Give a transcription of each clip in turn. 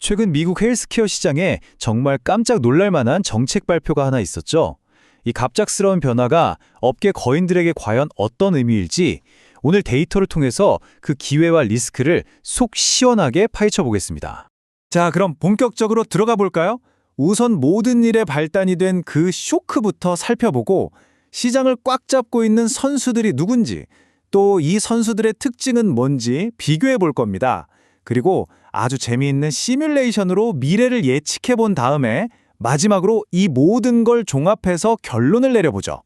최근 미국 헬스케어 시장에 정말 깜짝 놀랄 만한 정책 발표가 하나 있었죠. 이 갑작스러운 변화가 업계 거인들에게 과연 어떤 의미일지 오늘 데이터를 통해서 그 기회와 리스크를 속 시원하게 파헤쳐 보겠습니다. 자, 그럼 본격적으로 들어가 볼까요? 우선 모든 일의 발단이 된 그 쇼크부터 살펴보고 시장을 꽉 잡고 있는 선수들이 누군지, 또 이 선수들의 특징은 뭔지 비교해 볼 겁니다. 그리고 아주 재미있는 시뮬레이션으로 미래를 예측해 본 다음에 마지막으로 이 모든 걸 종합해서 결론을 내려보죠.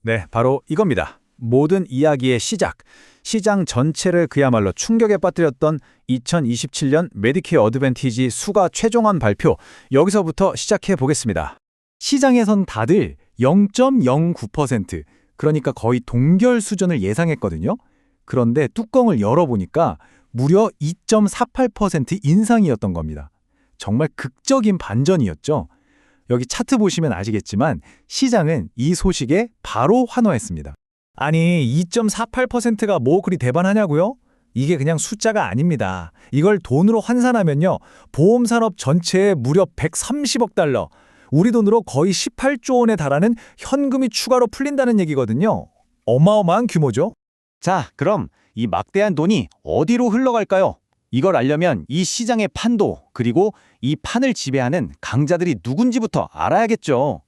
네, 바로 이겁니다. 모든 이야기의 시작, 시장 전체를 그야말로 충격에 빠뜨렸던 2027년 메디케어 어드밴티지 수가 최종안 발표, 여기서부터 시작해 보겠습니다. 시장에선 다들 0.09%, 그러니까 거의 동결 수준을 예상했거든요. 그런데 뚜껑을 열어보니까 무려 2.48% 인상이었던 겁니다. 정말 극적인 반전이었죠. 여기 차트 보시면 아시겠지만 시장은 이 소식에 바로 환호했습니다. 아니, 2.48%가 뭐 그리 대단하냐고요? 이게 그냥 숫자가 아닙니다. 이걸 돈으로 환산하면요, 보험산업 전체에 무려 130억 달러, 우리 돈으로 거의 18조 원에 달하는 현금이 추가로 풀린다는 얘기거든요. 어마어마한 규모죠. 자, 그럼 이 막대한 돈이 어디로 흘러갈까요? 이걸 알려면 이 시장의 판도, 그리고 이 판을 지배하는 강자들이 누군지부터 알아야겠죠.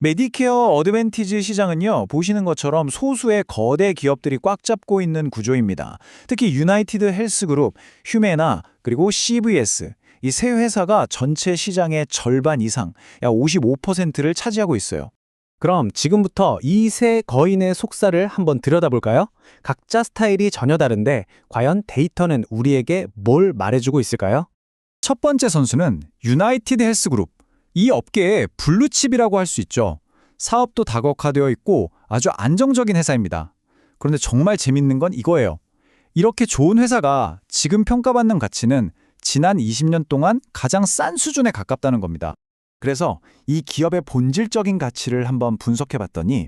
메디케어 어드밴티지 시장은요, 보시는 것처럼 소수의 거대 기업들이 꽉 잡고 있는 구조입니다. 특히 유나이티드 헬스그룹, 휴메나, 그리고 CVS, 이 세 회사가 전체 시장의 절반 이상, 약 55%를 차지하고 있어요. 그럼 지금부터 이 세 거인의 속살을 한번 들여다볼까요? 각자 스타일이 전혀 다른데 과연 데이터는 우리에게 뭘 말해주고 있을까요? 첫 번째 선수는 유나이티드 헬스그룹. 이 업계의 블루칩이라고 할 수 있죠. 사업도 다각화되어 있고 아주 안정적인 회사입니다. 그런데 정말 재밌는 건 이거예요. 이렇게 좋은 회사가 지금 평가받는 가치는 지난 20년 동안 가장 싼 수준에 가깝다는 겁니다. 그래서 이 기업의 본질적인 가치를 한번 분석해 봤더니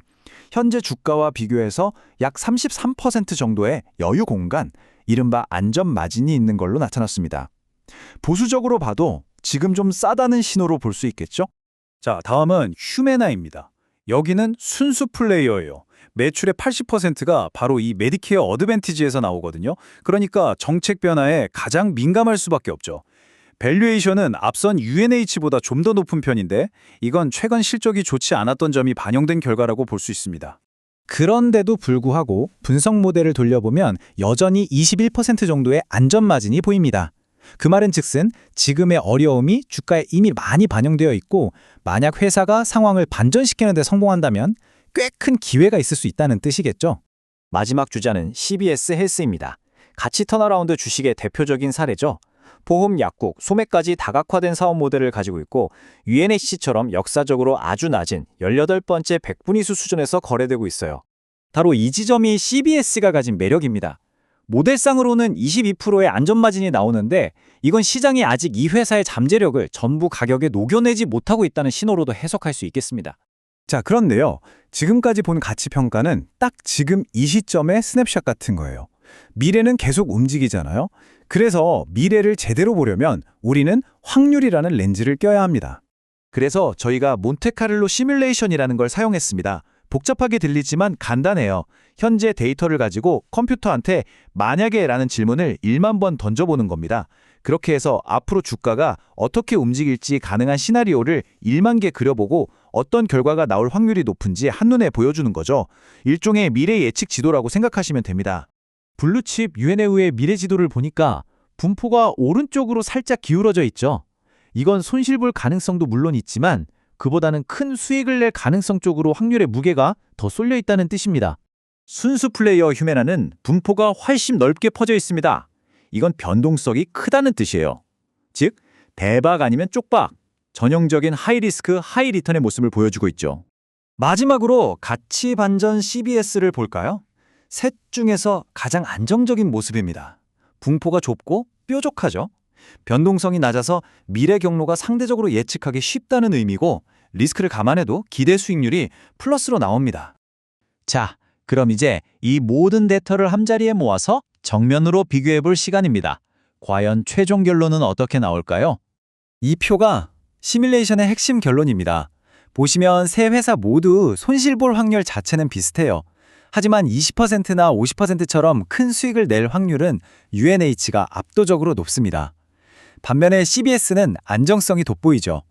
현재 주가와 비교해서 약 33% 정도의 여유 공간, 이른바 안전 마진이 있는 걸로 나타났습니다. 보수적으로 봐도 지금 좀 싸다는 신호로 볼 수 있겠죠? 자, 다음은 휴메나입니다. 여기는 순수 플레이어예요. 매출의 80%가 바로 이 메디케어 어드밴티지에서 나오거든요. 그러니까 정책 변화에 가장 민감할 수밖에 없죠. 밸류에이션은 앞선 UNH보다 좀 더 높은 편인데 이건 최근 실적이 좋지 않았던 점이 반영된 결과라고 볼 수 있습니다. 그런데도 불구하고 분석 모델을 돌려보면 여전히 21% 정도의 안전 마진이 보입니다. 그 말은 즉슨 지금의 어려움이 주가에 이미 많이 반영되어 있고 만약 회사가 상황을 반전시키는 데 성공한다면 꽤 큰 기회가 있을 수 있다는 뜻이겠죠. 마지막 주자는 CBS 헬스입니다. 가치 턴어라운드 주식의 대표적인 사례죠. 보험, 약국, 소매까지 다각화된 사업 모델을 가지고 있고 UNH처럼 역사적으로 아주 낮은 18번째 백분위수 수준에서 거래되고 있어요. 바로 이 지점이 CBS가 가진 매력입니다. 모델상으로는 22%의 안전마진이 나오는데 이건 시장이 아직 이 회사의 잠재력을 전부 가격에 녹여내지 못하고 있다는 신호로도 해석할 수 있겠습니다. 자, 그런데요. 지금까지 본 가치 평가는 딱 지금 이 시점의 스냅샷 같은 거예요. 미래는 계속 움직이잖아요. 그래서 미래를 제대로 보려면 우리는 확률이라는 렌즈를 껴야 합니다. 그래서 저희가 몬테카를로 시뮬레이션이라는 걸 사용했습니다. 복잡하게 들리지만 간단해요. 현재 데이터를 가지고 컴퓨터한테 만약에라는 질문을 1만 번 던져보는 겁니다. 그렇게 해서 앞으로 주가가 어떻게 움직일지 가능한 시나리오를 1만 개 그려보고 어떤 결과가 나올 확률이 높은지 한눈에 보여주는 거죠. 일종의 미래 예측 지도라고 생각하시면 됩니다. 블루칩 UNA의 미래 지도를 보니까 분포가 오른쪽으로 살짝 기울어져 있죠. 이건 손실 볼 가능성도 물론 있지만 그보다는 큰 수익을 낼 가능성 쪽으로 확률의 무게가 더 쏠려 있다는 뜻입니다. 순수 플레이어 휴메나는 분포가 훨씬 넓게 퍼져 있습니다. 이건 변동성이 크다는 뜻이에요. 즉, 대박 아니면 쪽박, 전형적인 하이리스크, 하이리턴의 모습을 보여주고 있죠. 마지막으로 가치 반전 CBS를 볼까요? 셋 중에서 가장 안정적인 모습입니다. 분포가 좁고 뾰족하죠. 변동성이 낮아서 미래 경로가 상대적으로 예측하기 쉽다는 의미고 리스크를 감안해도 기대 수익률이 플러스로 나옵니다. 자, 그럼 이제 이 모든 데이터를 한자리에 모아서 정면으로 비교해 볼 시간입니다. 과연 최종 결론은 어떻게 나올까요? 이 표가 시뮬레이션의 핵심 결론입니다. 보시면 세 회사 모두 손실 볼 확률 자체는 비슷해요. 하지만 20%나 50%처럼 큰 수익을 낼 확률은 UNH가 압도적으로 높습니다. 반면에 CBS는 안정성이 돋보이죠.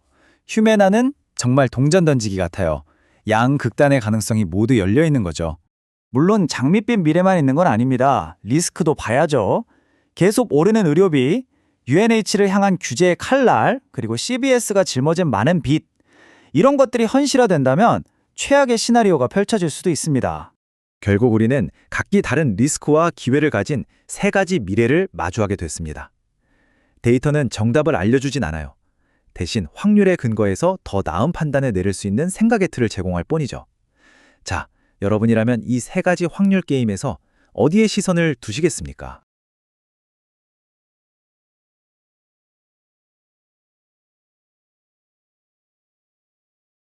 휴메나는 정말 동전 던지기 같아요. 양극단의 가능성이 모두 열려 있는 거죠. 물론 장밋빛 미래만 있는 건 아닙니다. 리스크도 봐야죠. 계속 오르는 의료비, UNH를 향한 규제의 칼날, 그리고 CBS가 짊어진 많은 빚, 이런 것들이 현실화된다면 최악의 시나리오가 펼쳐질 수도 있습니다. 결국 우리는 각기 다른 리스크와 기회를 가진 세 가지 미래를 마주하게 됐습니다. 데이터는 정답을 알려주진 않아요. 대신 확률에 근거해서 더 나은 판단을 내릴 수 있는 생각의 틀을 제공할 뿐이죠. 자, 여러분이라면 이 세 가지 확률 게임에서 어디에 시선을 두시겠습니까?